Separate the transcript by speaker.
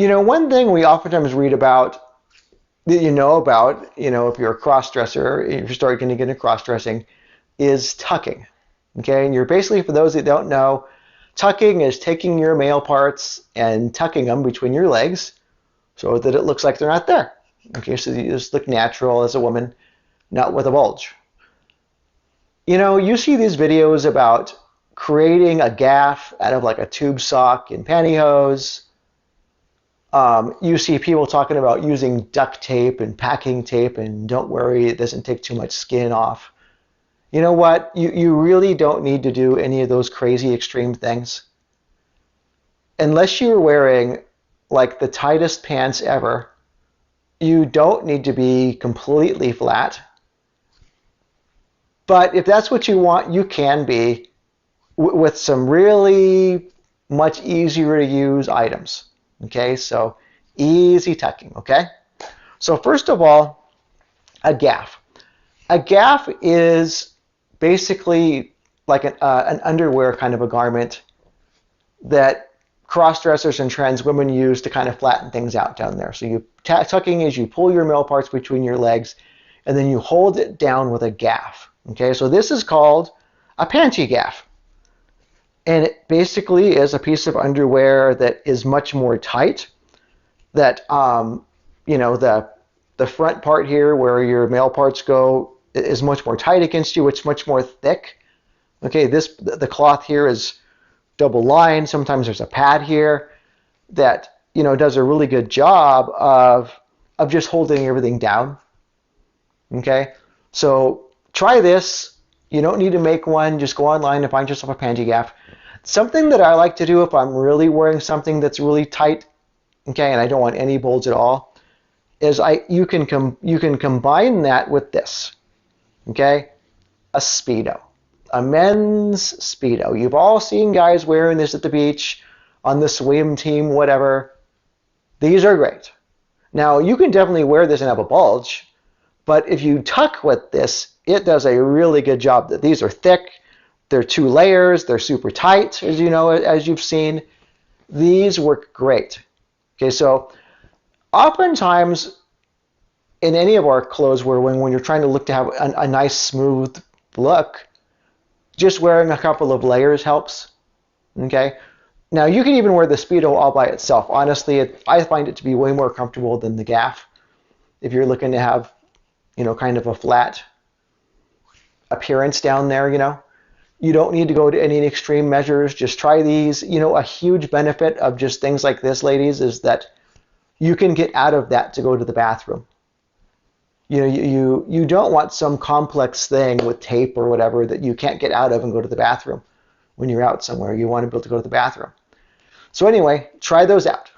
Speaker 1: One thing we oftentimes read about, that if you're a cross-dresser, if you're starting to get into cross-dressing, is tucking. Okay, and you're basically, for those that don't know, tucking is taking your male parts and tucking them between your legs so that it looks like they're not there. Okay, so you just look natural as a woman, not with a bulge. You see these videos about creating a gaff out of like a tube sock and pantyhose. You see people talking about using duct tape and packing tape, and don't worry, it doesn't take too much skin off. You know what? You really don't need to do any of those crazy extreme things. Unless you're wearing like the tightest pants ever, you don't need to be completely flat. But if that's what you want, you can be with some really much easier to use items. Okay, so easy tucking, okay? So first of all, a gaff. A gaff is basically like an underwear kind of a garment that cross-dressers and trans women use to kind of flatten things out down there. So tucking is you pull your male parts between your legs, and then you hold it down with a gaff. Okay, so this is called a panty gaff. And it basically is a piece of underwear that is much more tight. That the front part here, where your male parts go, is much more tight against you. It's much more thick. Okay, the cloth here is double lined. Sometimes there's a pad here that does a really good job of just holding everything down. Okay, so try this. You don't need to make one. Just go online and find yourself a panty gaff. Something that I like to do if I'm really wearing something that's really tight, okay, and I don't want any bulge at all, is you can combine that with this, okay, a Speedo, a men's Speedo. You've all seen guys wearing this at the beach, on the swim team, whatever. These are great. Now, you can definitely wear this and have a bulge, but if you tuck with this, it does a really good job. These are thick. They're 2 layers. They're super tight, as as you've seen. These work great. Okay, so oftentimes in any of our clothes, when you're trying to look to have a nice smooth look, just wearing a couple of layers helps. Okay. Now you can even wear the Speedo all by itself. Honestly, I find it to be way more comfortable than the gaff. If you're looking to have, kind of a flat appearance down there, you don't need to go to any extreme measures. Just try these. A huge benefit of just things like this, ladies, is that you can get out of that to go to the bathroom. You don't want some complex thing with tape or whatever that you can't get out of and go to the bathroom when you're out somewhere. You want to be able to go to the bathroom. So anyway, try those out.